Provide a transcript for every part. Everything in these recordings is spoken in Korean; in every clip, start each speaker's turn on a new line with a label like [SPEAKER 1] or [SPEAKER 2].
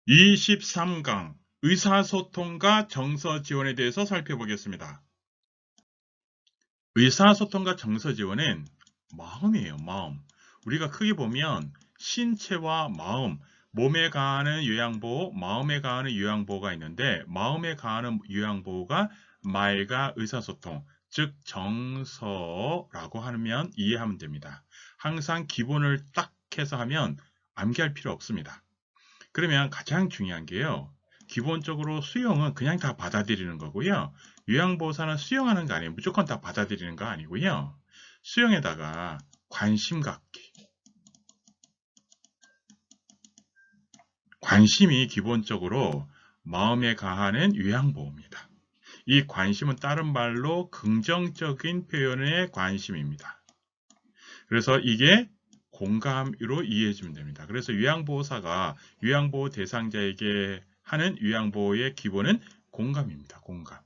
[SPEAKER 1] 23강 의사소통과 정서 지원에 대해서 살펴보겠습니다. 의사소통과 정서 지원은 마음이에요, 마음. 우리가 크게 보면 신체와 마음, 몸에 가하는 요양보호, 마음에 가하는 요양보호가 있는데 마음에 가하는 요양보호가 말과 의사소통, 즉 정서라고 하면 이해하면 됩니다. 항상 기본을 딱 해서 하면 암기할 필요 없습니다. 그러면 가장 중요한 게요. 기본적으로 수용은 그냥 다 받아들이는 거고요. 요양보호사는 수용하는 거 아니에요. 무조건 다 받아들이는 거 아니고요. 수용에다가 관심 갖기. 관심이 기본적으로 마음에 가하는 요양보호입니다. 이 관심은 다른 말로 긍정적인 표현의 관심입니다. 그래서 이게 공감으로 이해해주면 됩니다. 그래서 요양보호사가 요양보호 대상자에게 하는 요양보호의 기본은 공감입니다. 공감.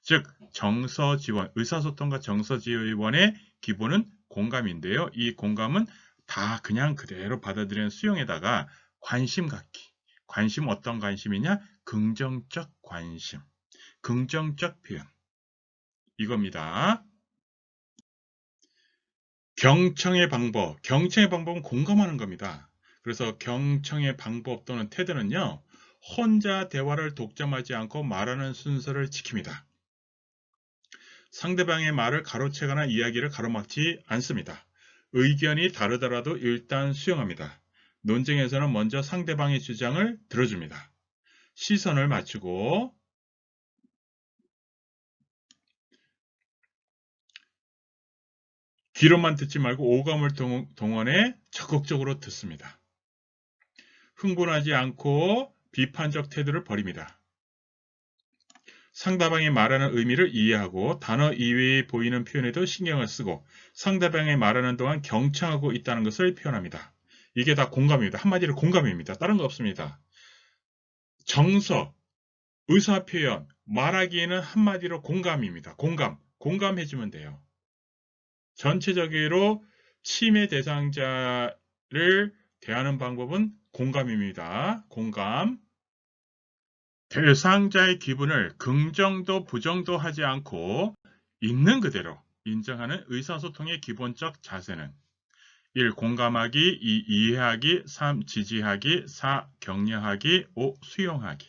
[SPEAKER 1] 즉 정서지원, 의사소통과 정서지원의 기본은 공감인데요. 이 공감은 다 그냥 그대로 받아들이는 수용에다가 관심 갖기. 관심 어떤 관심이냐? 긍정적 관심, 긍정적 표현. 이겁니다. 경청의 방법, 경청의 방법은 공감하는 겁니다. 그래서 경청의 방법 또는 태도는요, 혼자 대화를 독점하지 않고 말하는 순서를 지킵니다. 상대방의 말을 가로채거나 이야기를 가로막지 않습니다. 의견이 다르더라도 일단 수용합니다. 논쟁에서는 먼저 상대방의 주장을 들어줍니다. 시선을 맞추고 귀로만 듣지 말고 오감을 동원해 적극적으로 듣습니다. 흥분하지 않고 비판적 태도를 버립니다. 상대방이 말하는 의미를 이해하고 단어 이외에 보이는 표현에도 신경을 쓰고 상대방이 말하는 동안 경청하고 있다는 것을 표현합니다. 이게 다 공감입니다. 한마디로 공감입니다. 다른 거 없습니다. 정서, 의사표현, 말하기에는 한마디로 공감입니다. 공감해주면 돼요. 전체적으로 침해 대상자를 대하는 방법은 공감입니다. 공감. 대상자의 기분을 긍정도 부정도 하지 않고 있는 그대로 인정하는 의사소통의 기본적 자세는 1. 공감하기, 2. 이해하기, 3. 지지하기, 4. 격려하기, 5. 수용하기.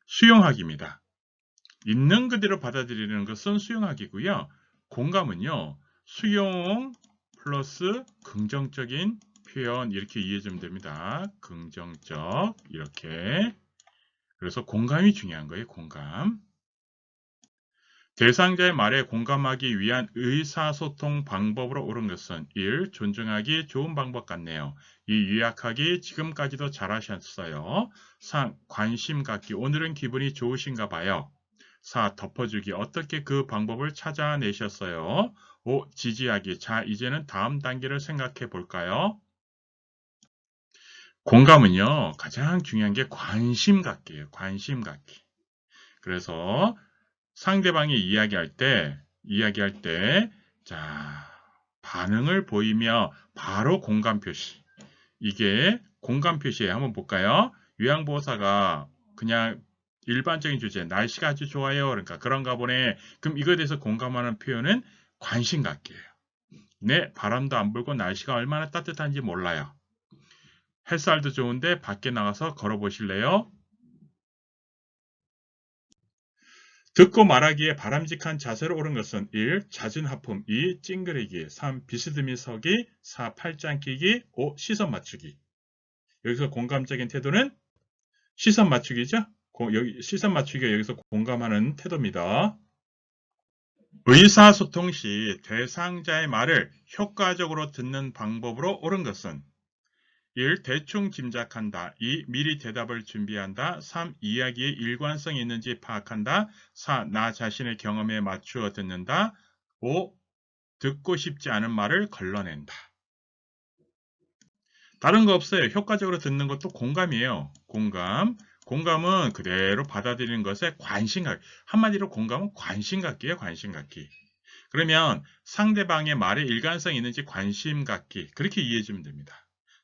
[SPEAKER 1] 수용하기입니다. 있는 그대로 받아들이는 것은 수용하기고요. 공감은요. 수용 플러스 긍정적인 표현 이렇게 이해해주면 됩니다. 긍정적 이렇게. 그래서 공감이 중요한 거예요. 공감. 대상자의 말에 공감하기 위한 의사소통 방법으로 옳은 것은 1. 존중하기 좋은 방법 같네요. 2. 요약하기 지금까지도 잘하셨어요. 3. 관심 갖기 오늘은 기분이 좋으신가 봐요. 4. 덮어주기 어떻게 그 방법을 찾아내셨어요. 5. 지지하기 자 이제는 다음 단계를 생각해 볼까요? 공감은요. 가장 중요한 게 관심 갖기예요. 관심 갖기. 그래서 상대방이 이야기할 때, 자, 반응을 보이며 바로 공감 표시. 이게 공감 표시예요. 한번 볼까요? 요양보호사가 그냥 일반적인 주제, 날씨가 아주 좋아요. 그러니까 그런가 보네. 그럼 이거에 대해서 공감하는 표현은 관심 갖기예요. 네, 바람도 안 불고 날씨가 얼마나 따뜻한지 몰라요. 햇살도 좋은데 밖에 나가서 걸어보실래요? 듣고 말하기에 바람직한 자세로 옳은 것은 1. 잦은 하품 2. 찡그리기 3. 비스듬히 서기 4. 팔짱 끼기 5. 시선 맞추기 여기서 공감적인 태도는 시선 맞추기죠? 여기 시선 맞추기가 여기서 공감하는 태도입니다. 의사소통 시 대상자의 말을 효과적으로 듣는 방법으로 옳은 것은 1. 대충 짐작한다. 2. 미리 대답을 준비한다. 3. 이야기의 일관성이 있는지 파악한다. 4. 나 자신의 경험에 맞추어 듣는다. 5. 듣고 싶지 않은 말을 걸러낸다. 다른 거 없어요. 효과적으로 듣는 것도 공감이에요. 공감. 공감은 그대로 받아들이는 것에 관심 갖기. 한마디로 공감은 관심 갖기예요. 관심 갖기. 그러면 상대방의 말에 일관성이 있는지 관심 갖기. 그렇게 이해해 주면 됩니다.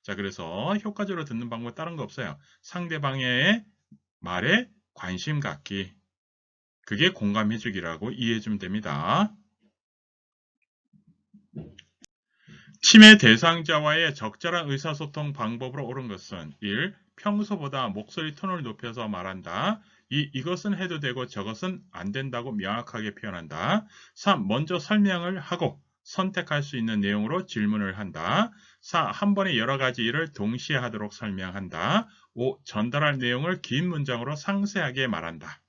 [SPEAKER 1] 자, 그래서 효과적으로 듣는 방법 다른 거 없어요. 상대방의 말에 관심 갖기. 그게 공감해주기라고 이해해주면 됩니다. 침해 대상자와의 적절한 의사소통 방법으로 옳은 것은 1. 평소보다 목소리 톤을 높여서 말한다. 2. 이것은 해도 되고 저것은 안 된다고 명확하게 표현한다. 3. 먼저 설명을 하고 선택할 수 있는 내용으로 질문을 한다. 4. 한 번에 여러 가지 일을 동시에 하도록 설명한다. 5. 전달할 내용을 긴 문장으로 상세하게 말한다.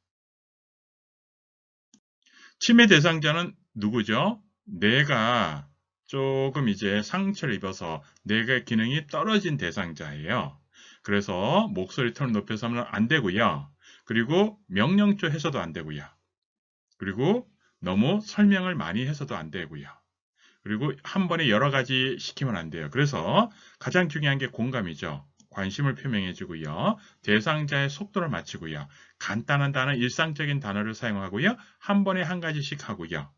[SPEAKER 1] 침해 대상자는 누구죠? 내가 조금 이제 상처를 입어서 뇌의 기능이 떨어진 대상자예요. 그래서 목소리 톤을 높여서는 안 되고요. 그리고 명령조 해서도 안 되고요. 그리고 너무 설명을 많이 해서도 안 되고요. 그리고 한 번에 여러 가지 시키면 안 돼요. 그래서 가장 중요한 게 공감이죠. 관심을 표명해 주고요. 대상자의 속도를 맞추고요. 간단한 단어, 일상적인 단어를 사용하고요. 한 번에 한 가지씩 하고요.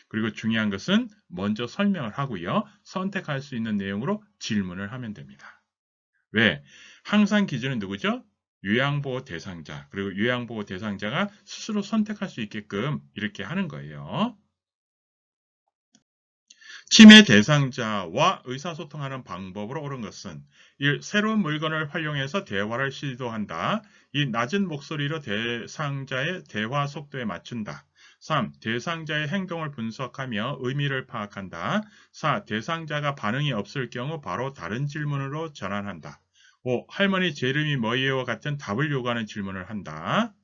[SPEAKER 1] 그리고 중요한 것은 먼저 설명을 하고요. 선택할 수 있는 내용으로 질문을 하면 됩니다. 왜? 항상 기준은 누구죠? 요양보호 대상자. 그리고 요양보호 대상자가 스스로 선택할 수 있게끔 이렇게 하는 거예요. 침해 대상자와 의사소통하는 방법으로 옳은 것은 1. 새로운 물건을 활용해서 대화를 시도한다. 2. 낮은 목소리로 대상자의 대화 속도에 맞춘다. 3. 대상자의 행동을 분석하며 의미를 파악한다. 4. 대상자가 반응이 없을 경우 바로 다른 질문으로 전환한다. 5. 할머니 제 이름이 뭐예요? 같은 답을 요구하는 질문을 한다.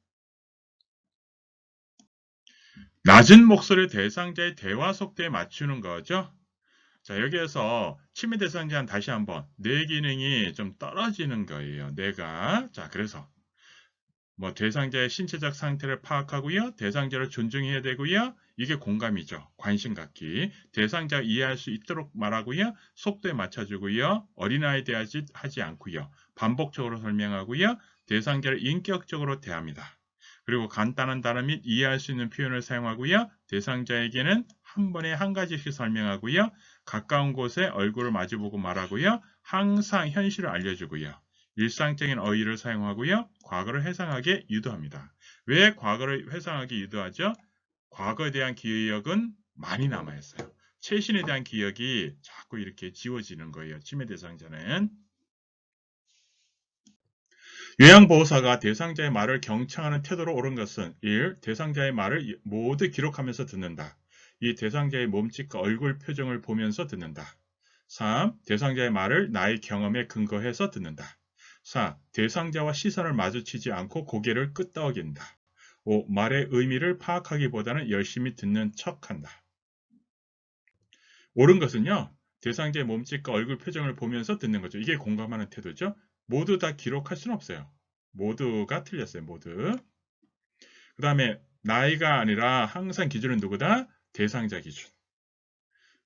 [SPEAKER 1] 낮은 목소리 대상자의 대화 속도에 맞추는 거죠. 자, 여기에서 침해 대상자는 다시 한번 뇌 기능이 좀 떨어지는 거예요. 뇌가. 자, 그래서 뭐 대상자의 신체적 상태를 파악하고요. 대상자를 존중해야 되고요. 이게 공감이죠. 관심 갖기. 대상자 이해할 수 있도록 말하고요. 속도에 맞춰주고요. 어린아이 대하지 않고요. 반복적으로 설명하고요. 대상자를 인격적으로 대합니다. 그리고 간단한 단어 및 이해할 수 있는 표현을 사용하고요. 대상자에게는 한 번에 한 가지씩 설명하고요. 가까운 곳에 얼굴을 마주보고 말하고요. 항상 현실을 알려주고요. 일상적인 어휘를 사용하고요. 과거를 회상하게 유도합니다. 왜 과거를 회상하게 유도하죠? 과거에 대한 기억은 많이 남아있어요. 최신에 대한 기억이 자꾸 이렇게 지워지는 거예요. 침해 대상자는. 요양보호사가 대상자의 말을 경청하는 태도로 옳은 것은 1. 대상자의 말을 모두 기록하면서 듣는다. 2. 대상자의 몸짓과 얼굴 표정을 보면서 듣는다. 3. 대상자의 말을 나의 경험에 근거해서 듣는다. 4. 대상자와 시선을 마주치지 않고 고개를 끄덕인다. 5. 말의 의미를 파악하기보다는 열심히 듣는 척한다. 옳은 것은요. 대상자의 몸짓과 얼굴 표정을 보면서 듣는 거죠. 이게 공감하는 태도죠. 모두 다 기록할 수는 없어요. 모두가 틀렸어요. 모두. 그 다음에 나이가 아니라 항상 기준은 누구다? 대상자 기준.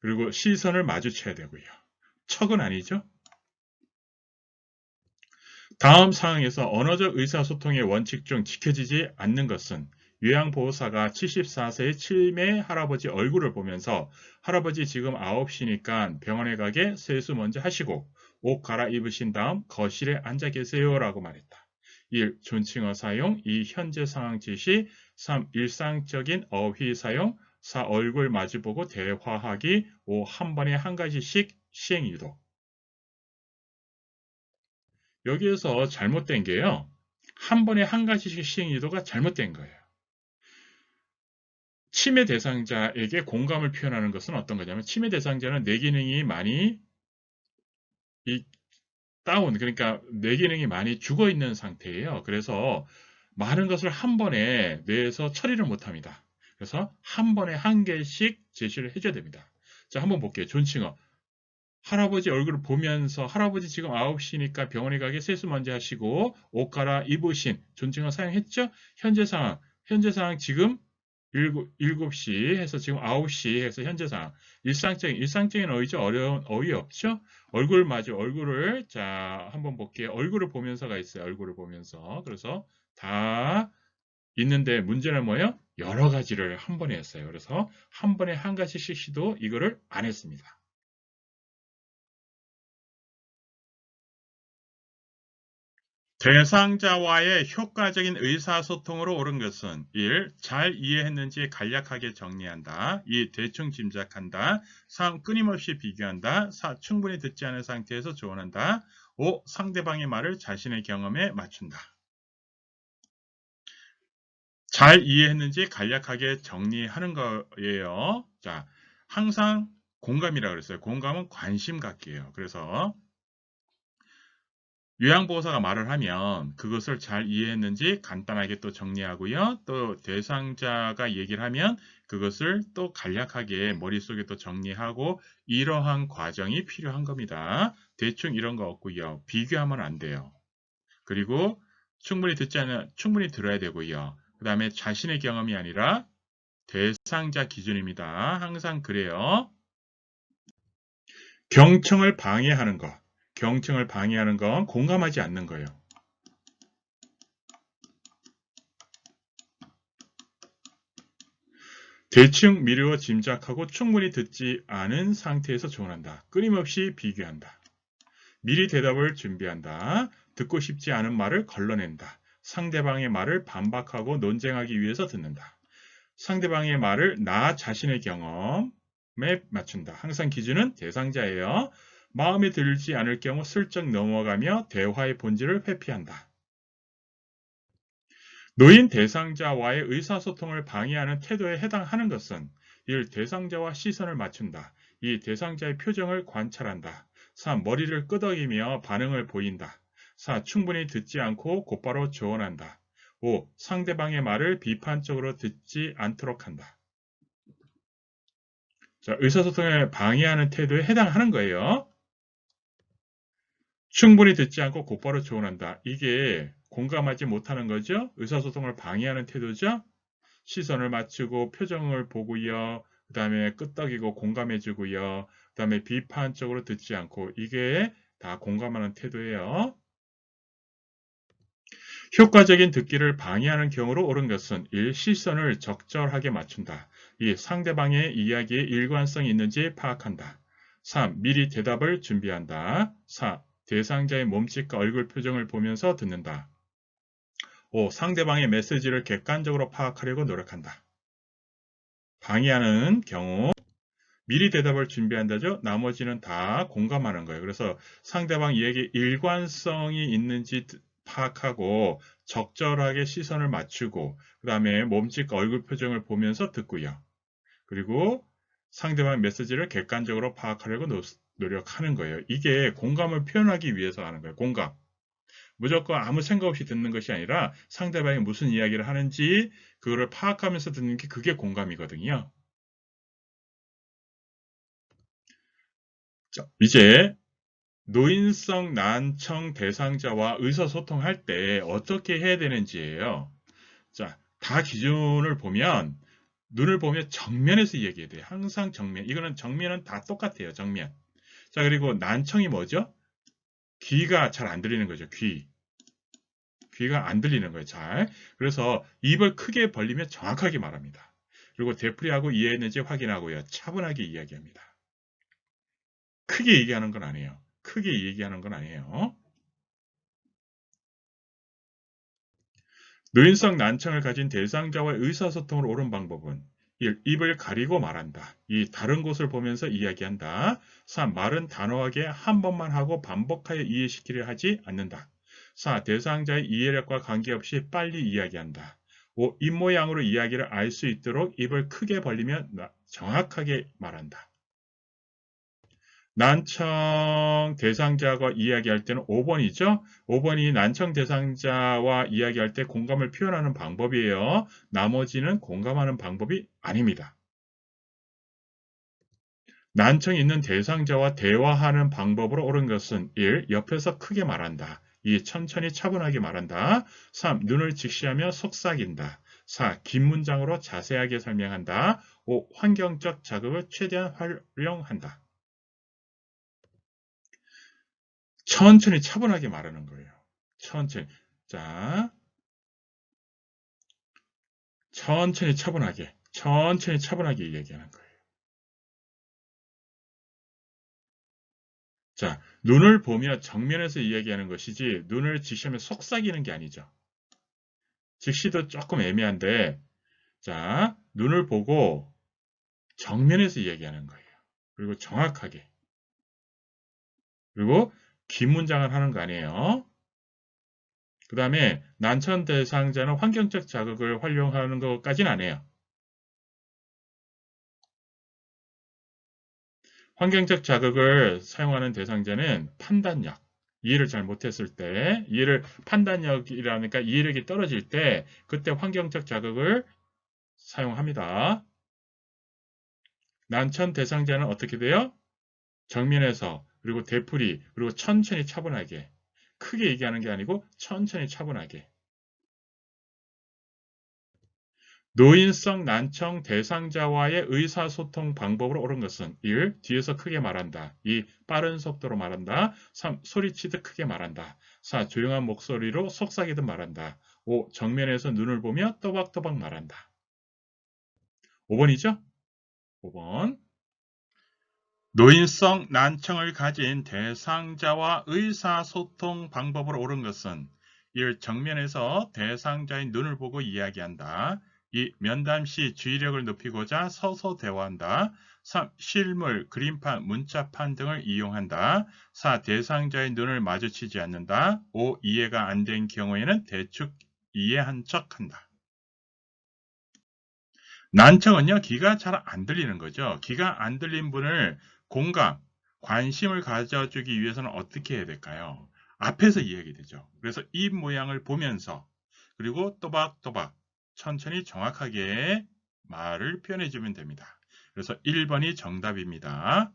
[SPEAKER 1] 그리고 시선을 마주쳐야 되고요. 척은 아니죠. 다음 사항에서 언어적 의사소통의 원칙 중 지켜지지 않는 것은 요양보호사가 74세의 치매 할아버지 얼굴을 보면서 할아버지 지금 9시니까 병원에 가게 세수 먼저 하시고 옷 갈아입으신 다음 거실에 앉아 계세요 라고 말했다. 1. 존칭어 사용 2. 현재 상황 지시 3. 일상적인 어휘 사용 4. 얼굴 마주보고 대화하기 5. 한 번에 한 가지씩 시행 유도. 여기에서 잘못된 게요. 한 번에 한 가지씩 시행 유도가 잘못된 거예요. 침해 대상자에게 공감을 표현하는 것은 어떤 거냐면 침해 대상자는 뇌 기능이 많이 다운, 그러니까 뇌 기능이 많이 죽어 있는 상태예요. 그래서 많은 것을 한 번에 뇌에서 처리를 못합니다. 그래서 한 번에 한 개씩 제시를 해줘야 됩니다. 자, 한번 볼게요. 존칭어. 할아버지 얼굴을 보면서 할아버지 지금 9시니까 병원에 가게 세수 먼저 하시고 옷 갈아 입으신 존칭어 사용했죠? 현재 상황 지금 7시 해서 지금 9시 해서 현재 상황. 일상적인 어휘죠. 어려운 어휘 없죠? 얼굴을 자, 한번 볼게요. 얼굴을 보면서가 있어요. 얼굴을 보면서. 그래서 다 있는데 문제는 뭐예요? 여러 가지를 한 번에 했어요. 그래서 한 번에 한 가지씩 시도 이거를 안 했습니다. 대상자와의 효과적인 의사소통으로 옳은 것은 1. 잘 이해했는지 간략하게 정리한다. 2. 대충 짐작한다. 3. 끊임없이 비교한다. 4. 충분히 듣지 않은 상태에서 조언한다. 5. 상대방의 말을 자신의 경험에 맞춘다. 잘 이해했는지 간략하게 정리하는 거예요. 자, 항상 공감이라고 그랬어요. 공감은 관심 갖기예요. 그래서 요양보호사가 말을 하면 그것을 잘 이해했는지 간단하게 또 정리하고요. 또 대상자가 얘기를 하면 그것을 또 간략하게 머릿속에 또 정리하고 이러한 과정이 필요한 겁니다. 대충 이런 거 없고요. 비교하면 안 돼요. 그리고 충분히 들어야 되고요. 그 다음에 자신의 경험이 아니라 대상자 기준입니다. 항상 그래요. 경청을 방해하는 것. 경청을 방해하는 건 공감하지 않는 거예요. 대충 미루어 짐작하고 충분히 듣지 않은 상태에서 조언한다. 끊임없이 비교한다. 미리 대답을 준비한다. 듣고 싶지 않은 말을 걸러낸다. 상대방의 말을 반박하고 논쟁하기 위해서 듣는다. 상대방의 말을 나 자신의 경험에 맞춘다. 항상 기준은 대상자예요. 마음에 들지 않을 경우 슬쩍 넘어가며 대화의 본질을 회피한다. 노인 대상자와의 의사소통을 방해하는 태도에 해당하는 것은 1. 대상자와 시선을 맞춘다. 2. 대상자의 표정을 관찰한다. 3. 머리를 끄덕이며 반응을 보인다. 4. 충분히 듣지 않고 곧바로 조언한다. 5. 상대방의 말을 비판적으로 듣지 않도록 한다. 자, 의사소통을 방해하는 태도에 해당하는 거예요. 충분히 듣지 않고 곧바로 조언한다. 이게 공감하지 못하는 거죠? 의사소통을 방해하는 태도죠? 시선을 맞추고 표정을 보고요. 그 다음에 끄떡이고 공감해주고요. 그 다음에 비판적으로 듣지 않고 이게 다 공감하는 태도예요. 효과적인 듣기를 방해하는 경우로 옳은 것은 1. 시선을 적절하게 맞춘다. 2. 상대방의 이야기에 일관성이 있는지 파악한다. 3. 미리 대답을 준비한다. 4. 대상자의 몸짓과 얼굴 표정을 보면서 듣는다. 5. 상대방의 메시지를 객관적으로 파악하려고 노력한다. 방해하는 경우 미리 대답을 준비한다죠. 나머지는 다 공감하는 거예요. 그래서 상대방 이야기에 일관성이 있는지 파악하고 적절하게 시선을 맞추고 그 다음에 몸짓과 얼굴 표정을 보면서 듣고요. 그리고 상대방 메시지를 객관적으로 파악하려고 노력하는 거예요. 이게 공감을 표현하기 위해서 하는 거예요. 공감. 무조건 아무 생각 없이 듣는 것이 아니라 상대방이 무슨 이야기를 하는지 그거를 파악하면서 듣는 게 그게 공감이거든요. 자, 이제 노인성 난청 대상자와 의사소통할 때 어떻게 해야 되는지예요. 자, 다 기준을 보면 눈을 보면 정면에서 얘기해야 돼요. 항상 정면. 이거는 정면은 다 똑같아요. 정면. 자, 그리고 난청이 뭐죠? 귀가 잘 안 들리는 거죠. 귀가 안 들리는 거예요. 잘. 그래서 입을 크게 벌리면 정확하게 말합니다. 그리고 되풀이하고 이해했는지 확인하고요. 차분하게 이야기합니다. 크게 얘기하는 건 아니에요. 크게 얘기하는 건 아니에요. 노인성 난청을 가진 대상자와의 의사소통을 옳은 방법은 1. 입을 가리고 말한다. 2. 다른 곳을 보면서 이야기한다. 3. 말은 단호하게 한 번만 하고 반복하여 이해시키려 하지 않는다. 4. 대상자의 이해력과 관계없이 빨리 이야기한다. 5. 입모양으로 이야기를 알 수 있도록 입을 크게 벌리며 정확하게 말한다. 난청 대상자와 이야기할 때는 5번이죠. 5번이 난청 대상자와 이야기할 때 공감을 표현하는 방법이에요. 나머지는 공감하는 방법이 아닙니다. 난청이 있는 대상자와 대화하는 방법으로 옳은 것은 1. 옆에서 크게 말한다. 2. 천천히 차분하게 말한다. 3. 눈을 직시하며 속삭인다. 4. 긴 문장으로 자세하게 설명한다. 5. 환경적 자극을 최대한 활용한다. 천천히 차분하게 말하는 거예요. 천천히. 자, 천천히 차분하게 얘기하는 거예요. 자, 눈을 보며 정면에서 이야기하는 것이지 눈을 직시하면 속삭이는 게 아니죠. 직시도 조금 애매한데 자, 눈을 보고 정면에서 이야기하는 거예요. 그리고 정확하게. 그리고 긴 문장을 하는 거 아니에요. 그 다음에 난천 대상자는 환경적 자극을 활용하는 것까지는 안 해요. 환경적 자극을 사용하는 대상자는 판단력, 이해를 잘 못했을 때, 판단력이라니까 이해력이 떨어질 때, 그때 환경적 자극을 사용합니다. 난천 대상자는 어떻게 돼요? 정면에서, 그리고 되풀이, 그리고 천천히 차분하게. 크게 얘기하는 게 아니고 천천히 차분하게. 노인성 난청 대상자와의 의사소통 방법으로 옳은 것은 1. 뒤에서 크게 말한다. 2. 빠른 속도로 말한다. 3. 소리치듯 크게 말한다. 4. 조용한 목소리로 속삭이듯 말한다. 5. 정면에서 눈을 보며 또박또박 말한다. 5번이죠? 5번. 노인성 난청을 가진 대상자와 의사소통 방법으로 옳은 것은 1. 정면에서 대상자의 눈을 보고 이야기한다. 2. 면담 시 주의력을 높이고자 서서 대화한다. 3. 실물, 그림판, 문자판 등을 이용한다. 4. 대상자의 눈을 마주치지 않는다. 5. 이해가 안 된 경우에는 대충 이해한 척한다. 난청은요, 귀가 잘 안 들리는 거죠. 귀가 안 들린 분을 공감, 관심을 가져주기 위해서는 어떻게 해야 될까요? 앞에서 이야기되죠. 그래서 입 모양을 보면서 그리고 또박또박 천천히 정확하게 말을 표현해주면 됩니다. 그래서 1번이 정답입니다.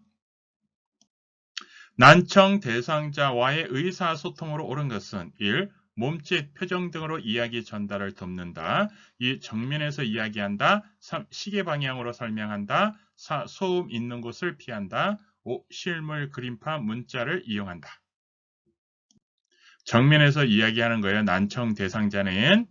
[SPEAKER 1] 난청 대상자와의 의사소통으로 옳은 것은 1. 몸짓, 표정 등으로 이야기 전달을 돕는다. 2. 정면에서 이야기한다. 3. 시계 방향으로 설명한다. 4. 소음 있는 곳을 피한다. 5. 실물, 그림판, 문자를 이용한다. 정면에서 이야기하는 거예요. 난청 대상자는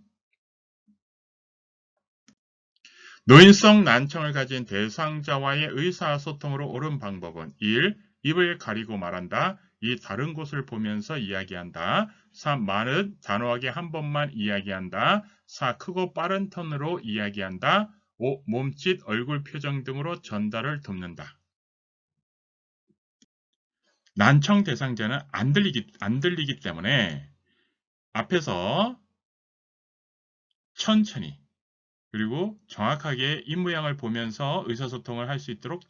[SPEAKER 1] 노인성 난청을 가진 대상자와의 의사소통으로 옳은 방법은 1. 입을 가리고 말한다. 2. 다른 곳을 보면서 이야기한다. 3. 말은 단호하게 한 번만 이야기한다. 4. 크고 빠른 톤으로 이야기한다. 5. 몸짓, 얼굴 표정 등으로 전달을 돕는다. 난청 대상자는 안 들리기 때문에 앞에서 천천히 그리고 정확하게 입모양을 보면서 의사소통을 할 수 있도록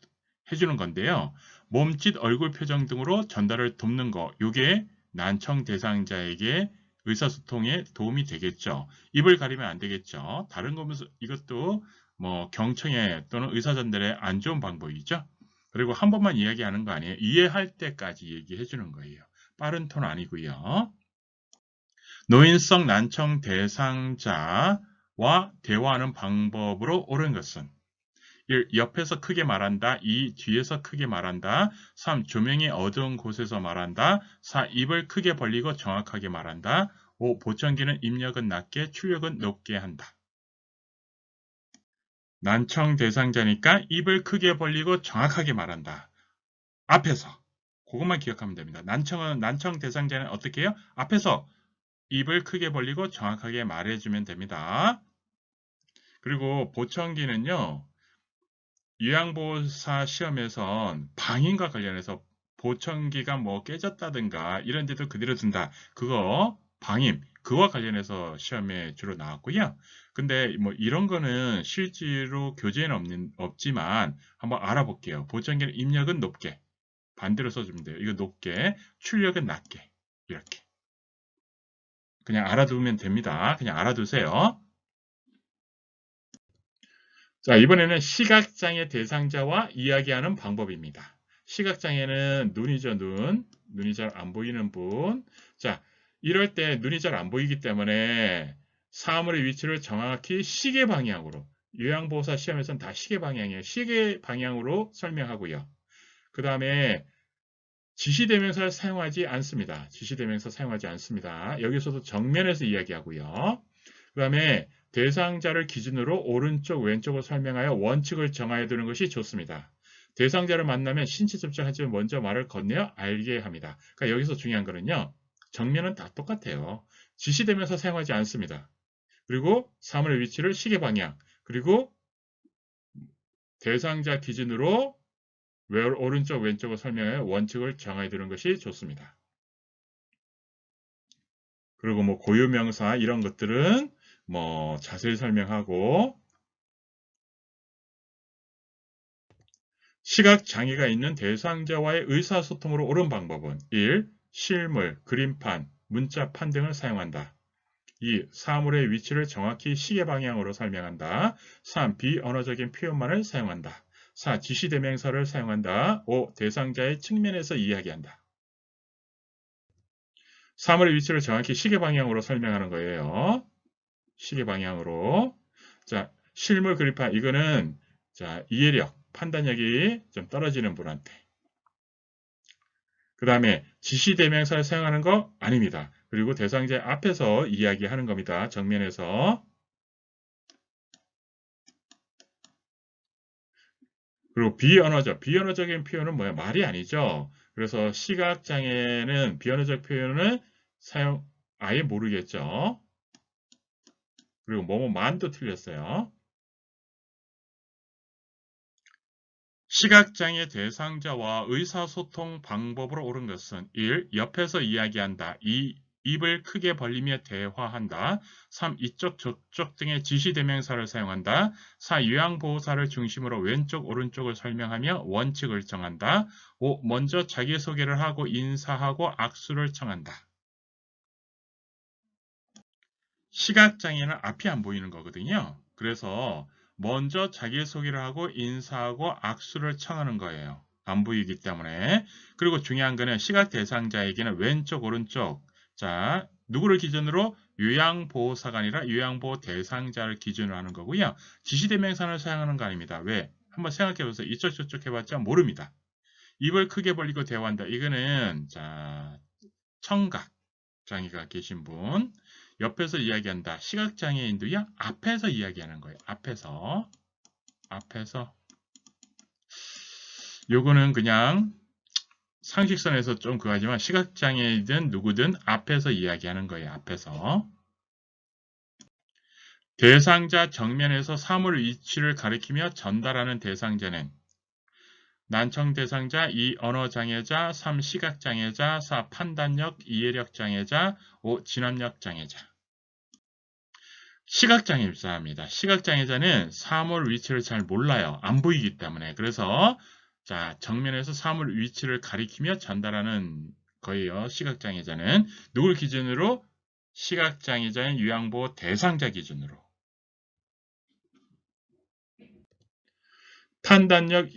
[SPEAKER 1] 해주는 건데요. 몸짓, 얼굴 표정 등으로 전달을 돕는 거, 이게 난청 대상자에게 의사소통에 도움이 되겠죠. 입을 가리면 안 되겠죠. 다른 거면서 이것도 뭐 경청에 또는 의사전달에 안 좋은 방법이죠. 그리고 한 번만 이야기하는 거 아니에요. 이해할 때까지 얘기해 주는 거예요. 빠른 톤 아니고요. 노인성 난청 대상자와 대화하는 방법으로 옳은 것은 1. 옆에서 크게 말한다. 2. 뒤에서 크게 말한다. 3. 조명이 어두운 곳에서 말한다. 4. 입을 크게 벌리고 정확하게 말한다. 5. 보청기는 입력은 낮게, 출력은 높게 한다. 난청 대상자니까 입을 크게 벌리고 정확하게 말한다. 앞에서. 그것만 기억하면 됩니다. 난청 대상자는 어떻게 해요? 앞에서 입을 크게 벌리고 정확하게 말해주면 됩니다. 그리고 보청기는요. 요양보호사 시험에선 방인과 관련해서 보청기가 뭐 깨졌다든가 이런 데도 그대로 둔다. 그거 방임, 그와 관련해서 시험에 주로 나왔고요. 근데 뭐 이런 거는 실제로 교재에는 없지만 한번 알아볼게요. 보청기는 입력은 높게, 반대로 써주면 돼요. 이거 높게, 출력은 낮게, 이렇게. 그냥 알아두면 됩니다. 그냥 알아두세요. 자, 이번에는 시각장애 대상자와 이야기하는 방법입니다. 시각장애는 눈이죠, 눈. 눈이 잘 안 보이는 분. 자, 이럴 때 눈이 잘 안 보이기 때문에 사물의 위치를 정확히 시계 방향으로, 요양보호사 시험에서는 다 시계 방향이에요. 시계 방향으로 설명하고요. 그 다음에 지시대명사를 사용하지 않습니다. 지시대명사 사용하지 않습니다. 여기서도 정면에서 이야기하고요. 그 다음에 대상자를 기준으로 오른쪽, 왼쪽을 설명하여 원칙을 정하여 두는 것이 좋습니다. 대상자를 만나면 신체 접촉하지만 먼저 말을 건네어 알게 합니다. 그러니까 여기서 중요한 거는요. 정면은 다 똑같아요. 지시되면서 사용하지 않습니다. 그리고 사물의 위치를 시계 방향, 그리고 대상자 기준으로 오른쪽 왼쪽을 설명해 원칙을 정해 두는 것이 좋습니다. 그리고 뭐 고유명사 이런 것들은 뭐 자세히 설명하고 시각 장애가 있는 대상자와의 의사소통으로 옳은 방법은 1. 실물, 그림판, 문자판 등을 사용한다. 2. 사물의 위치를 정확히 시계 방향으로 설명한다. 3. 비언어적인 표현만을 사용한다. 4. 지시대명사를 사용한다. 5. 대상자의 측면에서 이야기한다. 사물의 위치를 정확히 시계 방향으로 설명하는 거예요. 시계 방향으로. 자, 실물 그림판 이거는 자, 이해력, 판단력이 좀 떨어지는 분한테. 그 다음에 지시대명사를 사용하는 거 아닙니다. 그리고 대상자 앞에서 이야기하는 겁니다. 정면에서. 그리고 비언어적. 비언어적인 표현은 뭐야? 말이 아니죠. 그래서 시각장애는 비언어적 표현을 사용 아예 모르겠죠. 그리고 뭐뭐만도 틀렸어요. 시각장애 대상자와 의사소통 방법으로 옳은 것은 1. 옆에서 이야기한다. 2. 입을 크게 벌리며 대화한다. 3. 이쪽 저쪽 등의 지시대명사를 사용한다. 4. 요양보호사를 중심으로 왼쪽 오른쪽을 설명하며 원칙을 정한다. 5. 먼저 자기소개를 하고 인사하고 악수를 청한다. 시각장애는 앞이 안 보이는 거거든요. 그래서 먼저 자기소개를 하고 인사하고 악수를 청하는 거예요. 안 보이기 때문에. 그리고 중요한 거는 시각 대상자에게는 왼쪽, 오른쪽. 자, 누구를 기준으로? 요양보호사가 아니라 요양보호 대상자를 기준으로 하는 거고요. 지시대명사를 사용하는 거 아닙니다. 왜? 한번 생각해 보세요. 이쪽 저쪽 해봤자 모릅니다. 입을 크게 벌리고 대화한다. 이거는 자 청각 장애가 계신 분. 옆에서 이야기한다. 시각장애인도요. 앞에서 이야기하는 거예요. 앞에서. 요거는 그냥 상식선에서 좀 그거지만 시각장애이든 누구든 앞에서 이야기하는 거예요. 앞에서. 대상자 정면에서 사물 위치를 가리키며 전달하는 대상자는 난청 대상자, 2. 언어장애자, 3. 시각장애자, 4. 판단력, 이해력 장애자, 5. 진압력 장애자. 시각장애자입니다. 시각장애자는 사물 위치를 잘 몰라요. 안 보이기 때문에. 그래서 자 정면에서 사물 위치를 가리키며 전달하는 거예요. 시각장애자는 누굴 기준으로? 시각장애자인 요양보호 대상자 기준으로. 판단력,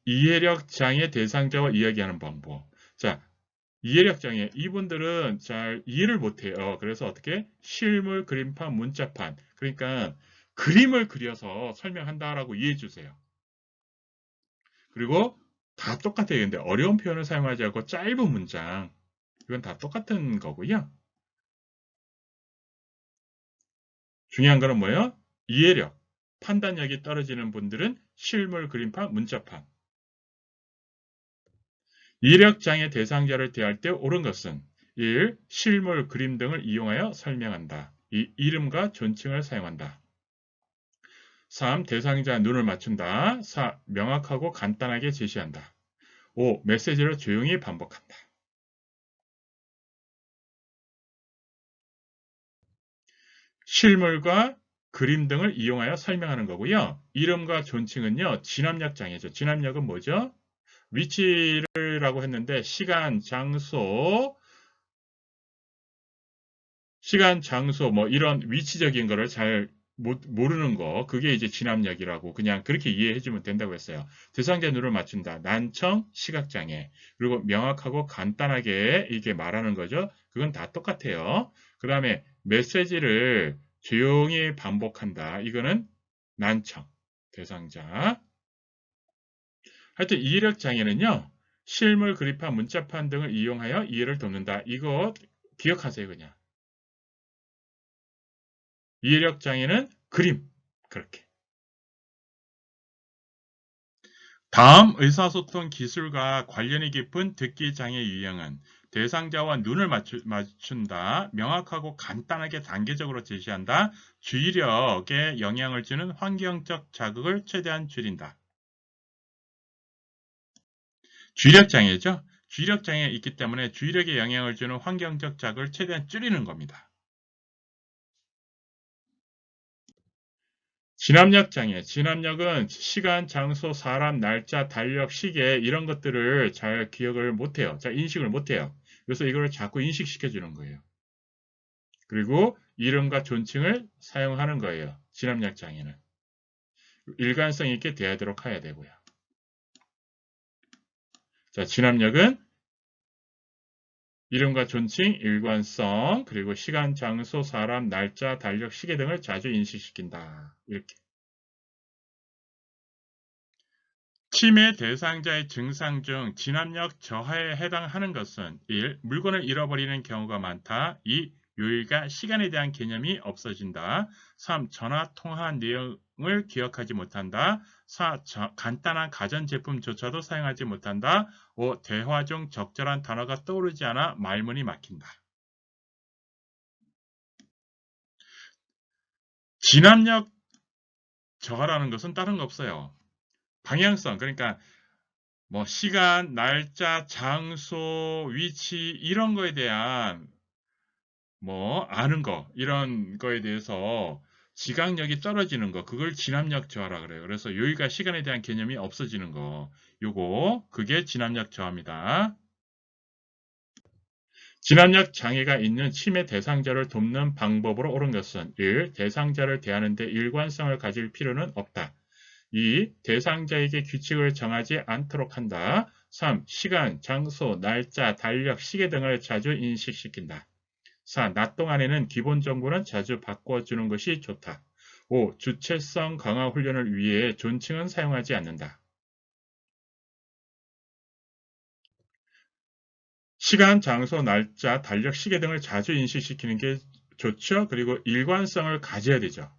[SPEAKER 1] 이해력 장애 대상자와 이야기하는 방법. 자, 이해력 장애. 이분들은 잘 이해를 못해요. 그래서 어떻게? 실물, 그림판, 문자판. 그러니까 그림을 그려서 설명한다라고 이해해 주세요. 그리고 다 똑같아요. 근데 어려운 표현을 사용하지 않고 짧은 문장. 이건 다 똑같은 거고요. 중요한 거는 뭐예요? 이해력, 판단력이 떨어지는 분들은 실물, 그림판, 문자판. 이해력 장애 대상자를 대할 때 옳은 것은 1. 실물, 그림 등을 이용하여 설명한다. 2. 이름과 존칭을 사용한다. 3. 대상자 눈을 맞춘다. 4. 명확하고 간단하게 제시한다. 5. 메시지를 조용히 반복한다. 실물과 그림 등을 이용하여 설명하는 거고요. 이름과 존칭은요. 진압력 장애죠. 진압력은 뭐죠? 위치라고 했는데 시간, 장소 뭐 이런 위치적인 거를 잘 모르는 거 그게 이제 진압력이라고 그냥 그렇게 이해해 주면 된다고 했어요. 대상자 눈을 맞춘다. 난청, 시각장애. 그리고 명확하고 간단하게 이게 말하는 거죠. 그건 다 똑같아요. 그 다음에 메시지를 조용히 반복한다. 이거는 난청, 대상자. 하여튼 이해력 장애는요. 실물, 그림판, 문자판 등을 이용하여 이해를 돕는다. 이거 기억하세요, 그냥. 이해력 장애는 그림. 그렇게. 다음 의사소통 기술과 관련이 깊은 듣기 장애 유형은 대상자와 눈을 맞춘다, 명확하고 간단하게 단계적으로 제시한다, 주의력에 영향을 주는 환경적 자극을 최대한 줄인다. 주의력 장애죠. 주의력 장애가 있기 때문에 주의력에 영향을 주는 환경적 자극을 최대한 줄이는 겁니다. 진압력 장애. 진압력은 시간, 장소, 사람, 날짜, 달력, 시계 이런 것들을 잘 기억을 못해요. 잘 인식을 못해요. 그래서 이걸 자꾸 인식시켜주는 거예요. 그리고 이름과 존칭을 사용하는 거예요. 진압력 장애는. 일관성 있게 대하도록 해야 되고요. 자, 진압력은 이름과 존칭, 일관성, 그리고 시간, 장소, 사람, 날짜, 달력, 시계 등을 자주 인식시킨다. 이렇게. 침해 대상자의 증상 중 진압력 저하에 해당하는 것은 1. 물건을 잃어버리는 경우가 많다. 2. 요일과 시간에 대한 개념이 없어진다. 3. 전화 통화 내용을 기억하지 못한다. 4. 간단한 가전제품조차도 사용하지 못한다. 5. 대화 중 적절한 단어가 떠오르지 않아 말문이 막힌다. 진압력 저하라는 것은 다른 거 없어요. 방향성, 그러니까 뭐 시간, 날짜, 장소, 위치 이런 거에 대한 뭐 아는 거 이런 거에 대해서 지각력이 떨어지는 거 그걸 진압력 저하라 그래요. 그래서 요일과 시간에 대한 개념이 없어지는 거 요거 그게 진압력 저하입니다. 진압력 장애가 있는 치매 대상자를 돕는 방법으로 옳은 것은 1. 대상자를 대하는 데 일관성을 가질 필요는 없다. 2. 대상자에게 규칙을 정하지 않도록 한다. 3. 시간, 장소, 날짜, 달력, 시계 등을 자주 인식시킨다. 4. 낮 동안에는 기본 정보는 자주 바꿔주는 것이 좋다. 5. 주체성 강화 훈련을 위해 존칭은 사용하지 않는다. 시간, 장소, 날짜, 달력, 시계 등을 자주 인식시키는 게 좋죠. 그리고 일관성을 가져야 되죠.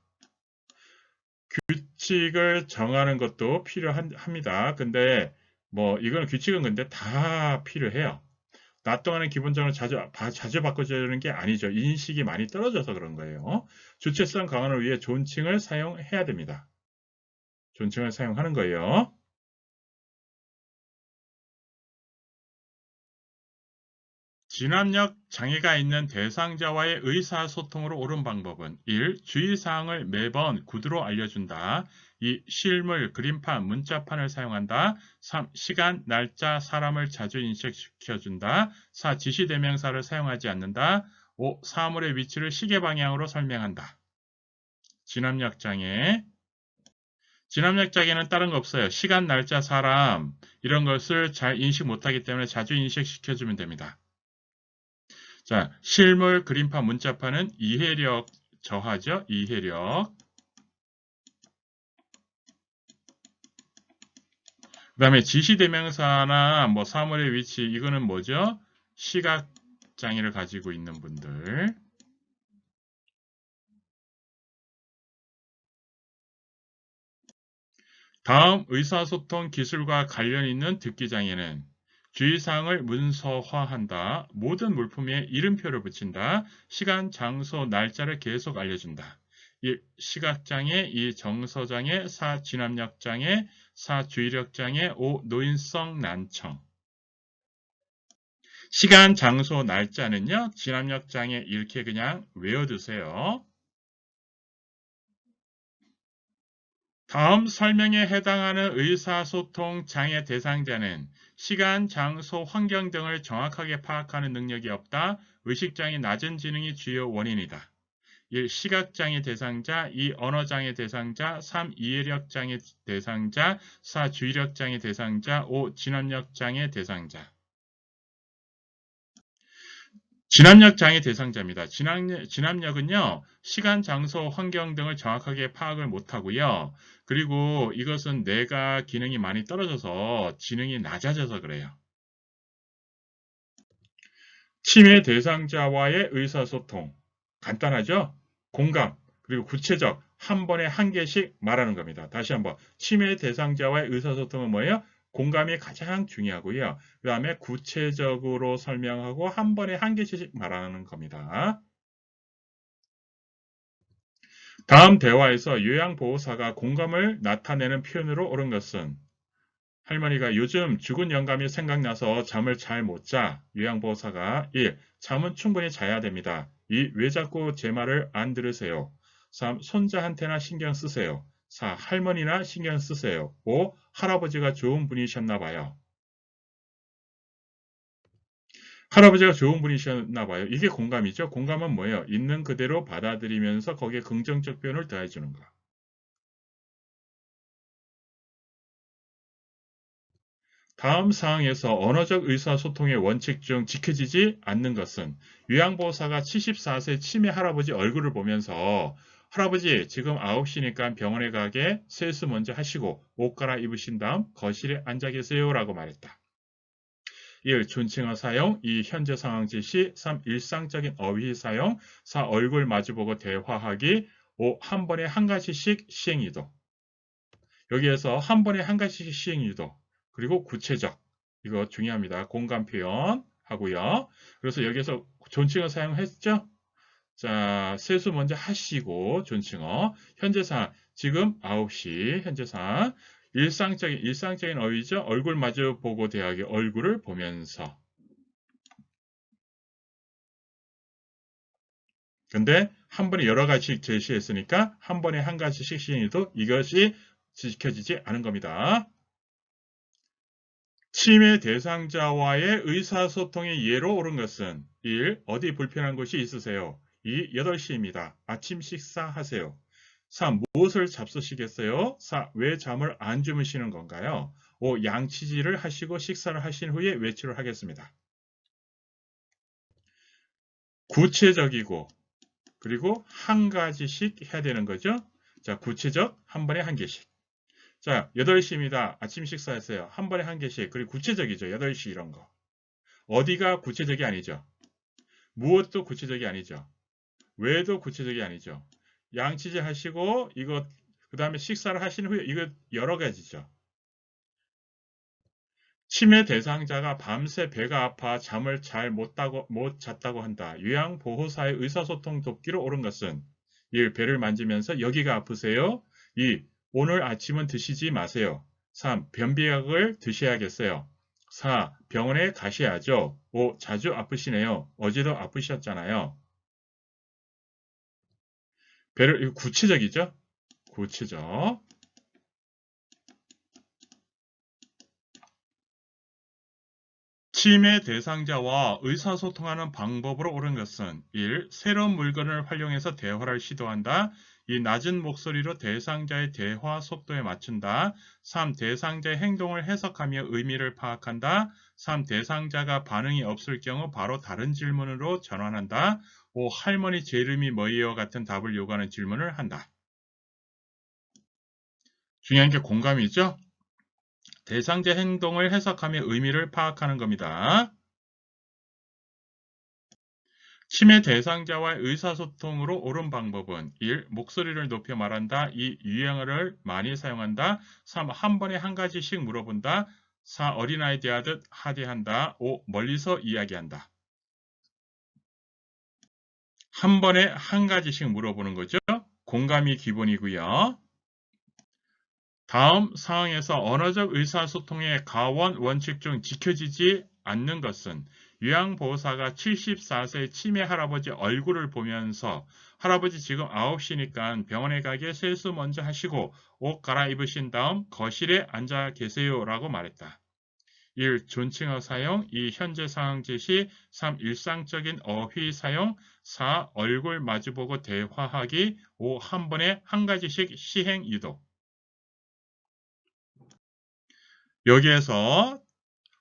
[SPEAKER 1] 규칙을 정하는 것도 필요합니다. 근데 뭐 이건 규칙은 근데 다 필요해요. 낮 동안은 기본적으로 자주 바꿔주는 게 아니죠. 인식이 많이 떨어져서 그런 거예요. 주체성 강화를 위해 존칭을 사용해야 됩니다. 존칭을 사용하는 거예요. 진압력 장애가 있는 대상자와의 의사소통으로 옳은 방법은 1. 주의사항을 매번 구두로 알려준다. 2. 실물, 그림판, 문자판을 사용한다. 3. 시간, 날짜, 사람을 자주 인식시켜준다. 4. 지시대명사를 사용하지 않는다. 5. 사물의 위치를 시계 방향으로 설명한다. 진압력 장애. 진압력 장애는 다른 거 없어요. 시간, 날짜, 사람 이런 것을 잘 인식 못하기 때문에 자주 인식시켜주면 됩니다. 자, 실물, 그림판, 문자판은 이해력 저하죠. 이해력. 그 다음에 지시대명사나 뭐 사물의 위치 이거는 뭐죠? 시각장애를 가지고 있는 분들. 다음 의사소통 기술과 관련 있는 듣기장애는 주의사항을 문서화한다. 모든 물품에 이름표를 붙인다. 시간, 장소, 날짜를 계속 알려준다. 1. 시각장애, 2. 정서장애, 4. 진압력장애, 4. 주의력장애, 5. 노인성 난청. 시간, 장소, 날짜는요. 진압력장애 이렇게 그냥 외워두세요. 다음 설명에 해당하는 의사소통 장애 대상자는 시간, 장소, 환경 등을 정확하게 파악하는 능력이 없다. 의식장애 낮은 지능이 주요 원인이다. 1. 시각장애 대상자, 2. 언어장애 대상자, 3. 이해력장애 대상자, 4. 주의력장애 대상자, 5. 진압력장애 대상자. 진압력 장애 대상자입니다. 진압력은요, 시간, 장소, 환경 등을 정확하게 파악을 못하고요. 그리고 이것은 뇌가 기능이 많이 떨어져서 지능이 낮아져서 그래요. 치매 대상자와의 의사소통. 간단하죠? 공감. 그리고 그리고 구체적, 한 번에 한 개씩 말하는 겁니다. 다시 한번 치매 대상자와의 의사소통은 뭐예요? 공감이 가장 중요하고요. 그 다음에 구체적으로 설명하고 한 번에 한 개씩 말하는 겁니다. 다음 대화에서 요양보호사가 공감을 나타내는 표현으로 옳은 것은 할머니가 요즘 죽은 영감이 생각나서 잠을 잘 못 자. 요양보호사가 1. 잠은 충분히 자야 됩니다. 2. 왜 자꾸 제 말을 안 들으세요? 3. 손자한테나 신경 쓰세요. 4. 할머니나 신경 쓰세요. 5. 할아버지가 좋은 분이셨나 봐요. 할아버지가 좋은 분이셨나 봐요. 이게 공감이죠. 공감은 뭐예요? 있는 그대로 받아들이면서 거기에 긍정적 표현을 더해주는 거. 다음 사항에서 언어적 의사소통의 원칙 중 지켜지지 않는 것은 요양보호사가 74세 치매 할아버지 얼굴을 보면서 할아버지 지금 9시니까 병원에 가게 세수 먼저 하시고 옷 갈아입으신 다음 거실에 앉아 계세요 라고 말했다. 1. 존칭어 사용 2. 현재 상황 제시 3. 일상적인 어휘 사용 4. 얼굴 마주보고 대화하기 5. 한 번에 한 가지씩 시행유도. 여기에서 한 번에 한 가지씩 시행유도 그리고 구체적 이거 중요합니다. 공감 표현 하고요. 그래서 여기서 존칭어 사용했죠? 자, 세수 먼저 하시고 존칭어 현재 상황 지금 9시 현재 상황 일상적인 어휘죠. 얼굴 마주 보고 대하기 얼굴을 보면서 근데 한 번에 여러 가지 제시했으니까 한 번에 한 가지씩 시행해도 이것이 지켜지지 않은 겁니다. 치매 대상자와의 의사소통의 예로 옳은 것은 1. 어디 불편한 곳이 있으세요? 2. 8시입니다. 아침 식사하세요. 3. 무엇을 잡수시겠어요? 4. 왜 잠을 안 주무시는 건가요? 5. 양치질을 하시고 식사를 하신 후에 외출을 하겠습니다. 구체적이고 그리고 한 가지씩 해야 되는 거죠. 자, 구체적 한 번에 한 개씩. 자, 8시입니다. 아침 식사했어요. 한 번에 한 개씩. 그리고 구체적이죠. 8시 이런 거. 어디가 구체적이 아니죠. 무엇도 구체적이 아니죠. 왜도 구체적이 아니죠. 양치질 하시고 이거 그 다음에 식사를 하신 후에 이거 여러 가지죠. 치매 대상자가 밤새 배가 아파 잠을 잘 못 잤다고 한다. 요양보호사의 의사소통 돕기로 옳은 것은 1. 배를 만지면서 여기가 아프세요? 2. 오늘 아침은 드시지 마세요. 3. 변비약을 드셔야겠어요. 4. 병원에 가셔야죠. 5. 자주 아프시네요. 어제도 아프셨잖아요. 배를 이거 구체적이죠? 구체적. 치매 대상자와 의사소통하는 방법으로 옳은 것은 1. 새로운 물건을 활용해서 대화를 시도한다. 2. 낮은 목소리로 대상자의 대화 속도에 맞춘다. 3. 대상자의 행동을 해석하며 의미를 파악한다. 3. 대상자가 반응이 없을 경우 바로 다른 질문으로 전환한다. 5. 할머니 제 이름이 뭐예요? 같은 답을 요구하는 질문을 한다. 중요한 게 공감이죠? 대상자 행동을 해석하며 의미를 파악하는 겁니다. 치매 대상자와의 의사소통으로 옳은 방법은 1. 목소리를 높여 말한다. 2. 유행어를 많이 사용한다. 3. 한 번에 한 가지씩 물어본다. 4. 어린아이 대하듯 하대한다. 5. 멀리서 이야기한다. 한 번에 한 가지씩 물어보는 거죠. 공감이 기본이고요. 다음 상황에서 언어적 의사소통의 가원 원칙 중 지켜지지 않는 것은 요양보호사가 74세 치매 할아버지 얼굴을 보면서 할아버지 지금 9시니까 병원에 가게 세수 먼저 하시고 옷 갈아입으신 다음 거실에 앉아 계세요 라고 말했다. 1. 존칭어 사용 2. 현재 상황 제시 3. 일상적인 어휘 사용 4. 얼굴 마주보고 대화하기 5. 한 번에 한 가지씩 시행 유도. 여기에서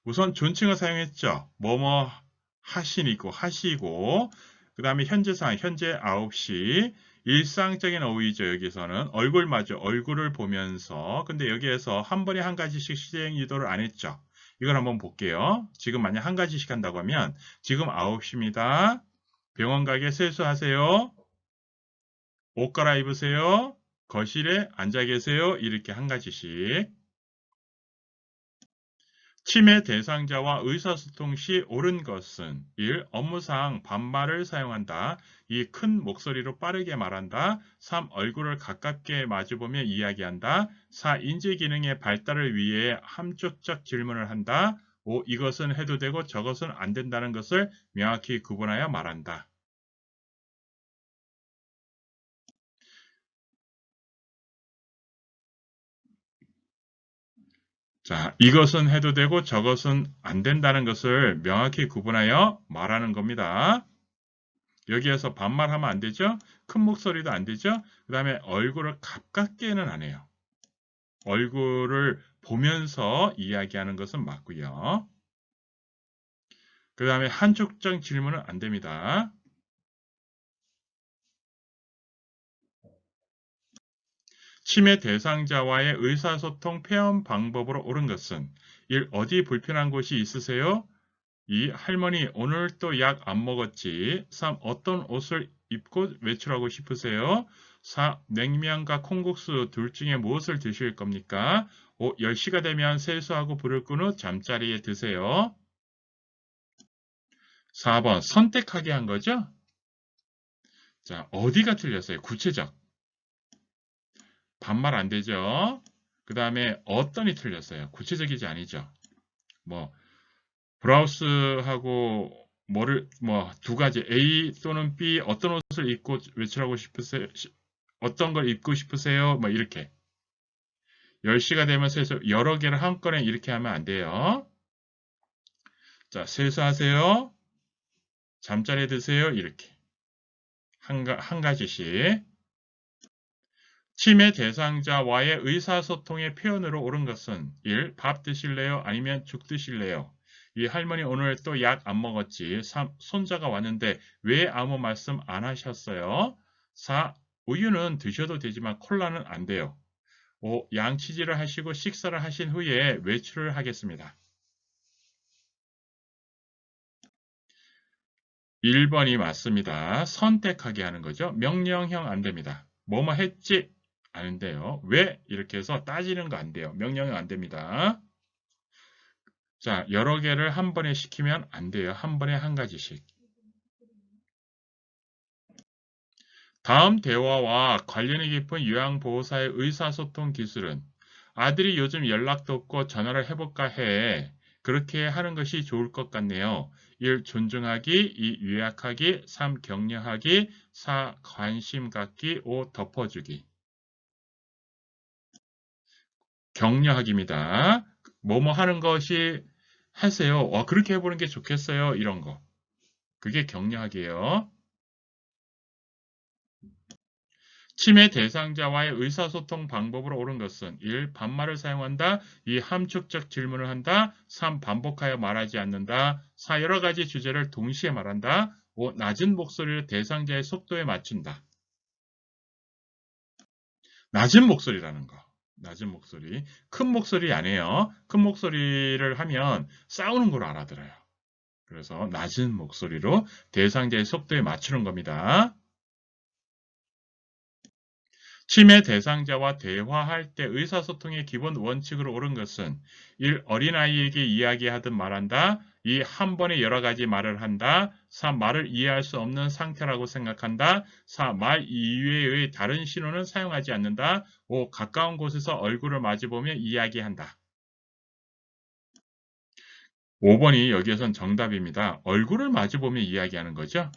[SPEAKER 1] 우선 존칭어 사용했죠. 뭐뭐 하시고 그 다음에 현재 상황 현재 9시 일상적인 어휘죠. 여기서는 얼굴 마주 얼굴을 보면서 근데 여기에서 한 번에 한 가지씩 시행 유도를 안 했죠. 이걸 한번 볼게요. 지금 만약 한 가지씩 한다고 하면 지금 9시입니다. 병원 가게 세수하세요. 옷 갈아입으세요. 거실에 앉아 계세요. 이렇게 한 가지씩. 침해 대상자와 의사소통 시 옳은 것은 1. 업무상 반말을 사용한다. 2. 큰 목소리로 빠르게 말한다. 3. 얼굴을 가깝게 마주보며 이야기한다. 4. 인지 기능의 발달을 위해 함축적 질문을 한다. 5. 이것은 해도 되고 저것은 안 된다는 것을 명확히 구분하여 말한다. 자, 이것은 해도 되고 저것은 안 된다는 것을 명확히 구분하여 말하는 겁니다. 여기에서 반말하면 안 되죠? 큰 목소리도 안 되죠? 그 다음에 얼굴을 가깝게는 안 해요. 얼굴을 보면서 이야기하는 것은 맞고요. 그 다음에 한쪽적 질문은 안 됩니다. 침해 대상자와의 의사소통 표현 방법으로 옳은 것은 1. 어디 불편한 곳이 있으세요? 2. 할머니 오늘 또 약 안 먹었지. 3. 어떤 옷을 입고 외출하고 싶으세요? 4. 냉면과 콩국수 둘 중에 무엇을 드실 겁니까? 5. 10시가 되면 세수하고 불을 끈 후 잠자리에 드세요. 4번 선택하게 한 거죠? 자, 어디가 틀렸어요? 구체적. 반말 안 되죠? 그 다음에 어떤이 틀렸어요? 구체적이지 아니죠? 뭐 브라우스하고 두 가지 A 또는 B 어떤 옷을 입고 외출하고 싶으세요? 어떤 걸 입고 싶으세요? 뭐 이렇게 10시가 되면 세수 여러 개를 한꺼번에 이렇게 하면 안 돼요. 자, 세수하세요. 잠자리에 드세요. 이렇게 한 가지씩. 침해 대상자와의 의사소통의 표현으로 옳은 것은 1. 밥 드실래요? 아니면 죽 드실래요? 이 할머니 오늘 또 약 안 먹었지. 3. 손자가 왔는데 왜 아무 말씀 안 하셨어요? 4. 우유는 드셔도 되지만 콜라는 안 돼요. 5. 양치질을 하시고 식사를 하신 후에 외출을 하겠습니다. 1번이 맞습니다. 선택하게 하는 거죠. 명령형 안 됩니다. 뭐뭐 했지? 안 돼요. 왜? 이렇게 해서 따지는 거 안 돼요. 명령형 안 됩니다. 자, 여러 개를 한 번에 시키면 안 돼요. 한 번에 한 가지씩. 다음 대화와 관련이 깊은 요양보호사의 의사소통 기술은 아들이 요즘 연락도 없고 전화를 해볼까 해. 그렇게 하는 것이 좋을 것 같네요. 1. 존중하기, 2. 요약하기, 3. 격려하기, 4. 관심 갖기, 5. 덮어주기. 격려하기입니다. 뭐뭐 하는 것이 하세요. 그렇게 해보는 게 좋겠어요. 이런 거. 그게 격려하기예요. 침해 대상자와의 의사소통 방법으로 옳은 것은 1. 반말을 사용한다. 2. 함축적 질문을 한다. 3. 반복하여 말하지 않는다. 4. 여러 가지 주제를 동시에 말한다. 5. 낮은 목소리를 대상자의 속도에 맞춘다. 낮은 목소리라는 거. 낮은 목소리. 큰 목소리 아니에요. 큰 목소리를 하면 싸우는 걸 알아들어요. 그래서 낮은 목소리로 대상자의 속도에 맞추는 겁니다. 침해 대상자와 대화할 때 의사소통의 기본 원칙으로 옳은 것은 1. 어린아이에게 이야기하듯 말한다. 2. 한 번에 여러 가지 말을 한다. 3. 말을 이해할 수 없는 상태라고 생각한다. 4. 말 이외의 다른 신호는 사용하지 않는다. 5. 가까운 곳에서 얼굴을 마주보며 이야기한다. 5번이 여기에선 정답입니다. 얼굴을 마주보며 이야기하는 거죠.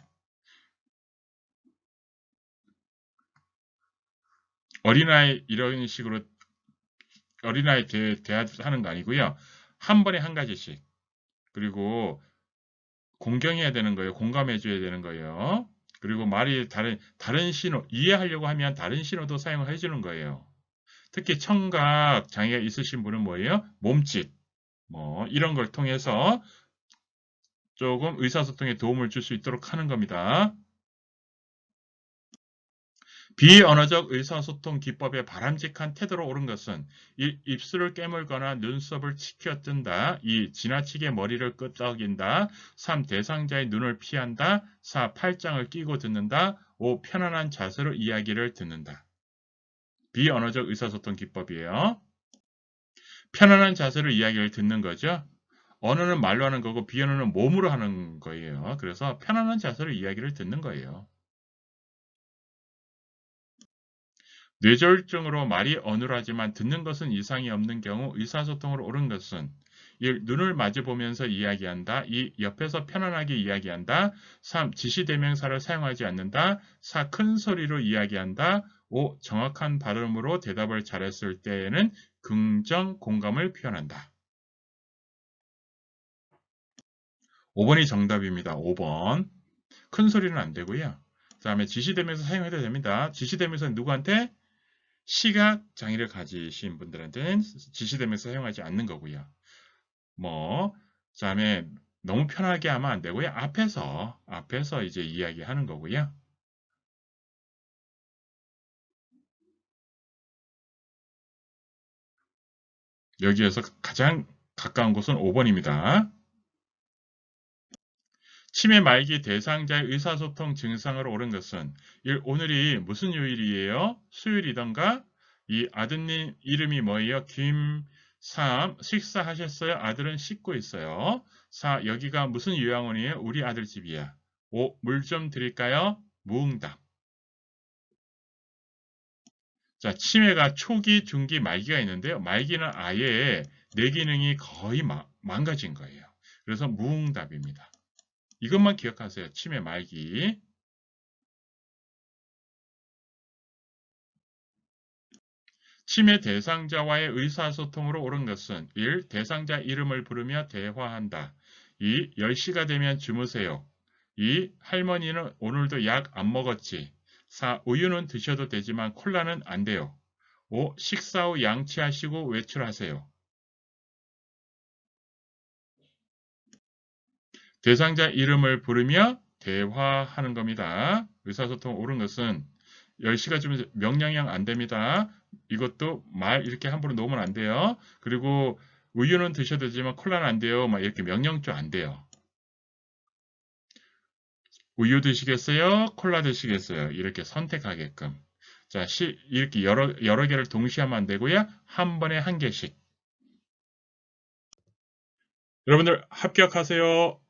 [SPEAKER 1] 어린아이 이런 식으로 어린아이 대화하는 거 아니고요. 한 번에 한 가지씩. 그리고 공경해야 되는 거예요. 공감해 줘야 되는 거예요. 그리고 말이 다른 신호, 이해하려고 하면 다른 신호도 사용을 해주는 거예요. 특히 청각 장애가 있으신 분은 뭐예요? 몸짓, 뭐, 이런 걸 통해서 조금 의사소통에 도움을 줄 수 있도록 하는 겁니다. 비언어적 의사소통 기법의 바람직한 태도로 옳은 것은 1. 입술을 깨물거나 눈썹을 치켜 뜬다. 2. 지나치게 머리를 끄덕인다. 3. 대상자의 눈을 피한다. 4. 팔짱을 끼고 듣는다. 5. 편안한 자세로 이야기를 듣는다. 비언어적 의사소통 기법이에요. 편안한 자세로 이야기를 듣는 거죠. 언어는 말로 하는 거고 비언어는 몸으로 하는 거예요. 그래서 편안한 자세로 이야기를 듣는 거예요. 뇌졸중으로 말이 어눌하지만 듣는 것은 이상이 없는 경우 의사소통으로 옳은 것은 1. 눈을 마주보면서 이야기한다. 2. 옆에서 편안하게 이야기한다. 3. 지시대명사를 사용하지 않는다. 4. 큰 소리로 이야기한다. 5. 정확한 발음으로 대답을 잘했을 때에는 긍정 공감을 표현한다. 5번이 정답입니다. 5번. 큰 소리는 안 되고요. 그 다음에 지시대명사 사용해도 됩니다. 지시대명사는 누구한테? 시각 장애를 가지신 분들한테는 지시대명사 사용하지 않는 거고요. 그다음에 너무 편하게 하면 안 되고요. 앞에서 이제 이야기하는 거고요. 여기에서 가장 가까운 곳은 5번입니다. 치매 말기 대상자의 의사소통 증상으로 옳은 것은 1. 오늘이 무슨 요일이에요? 수요일이던가? 2. 아드님 이름이 뭐예요? 김. 3. 식사하셨어요? 아들은 씻고 있어요. 4. 여기가 무슨 요양원이에요? 우리 아들 집이야. 5. 물 좀 드릴까요? 무응답. 자, 치매가 초기, 중기, 말기가 있는데요. 말기는 아예 뇌 기능이 거의 망가진 거예요. 그래서 무응답입니다. 이것만 기억하세요. 치매 말기. 치매 대상자와의 의사소통으로 옳은 것은 1. 대상자 이름을 부르며 대화한다. 2. 10시가 되면 주무세요. 2. 할머니는 오늘도 약 안 먹었지. 4. 우유는 드셔도 되지만 콜라는 안 돼요. 5. 식사 후 양치하시고 외출하세요. 대상자 이름을 부르며 대화하는 겁니다. 의사소통 옳은 것은 10시가 주면 명령형 안 됩니다. 이것도 말 이렇게 함부로 놓으면 안 돼요. 그리고 우유는 드셔도 되지만 콜라는 안 돼요. 막 이렇게 명령조 안 돼요. 우유 드시겠어요? 콜라 드시겠어요? 이렇게 선택하게끔. 자, 이렇게 여러 개를 동시에 하면 안 되고요. 한 번에 한 개씩. 여러분들 합격하세요.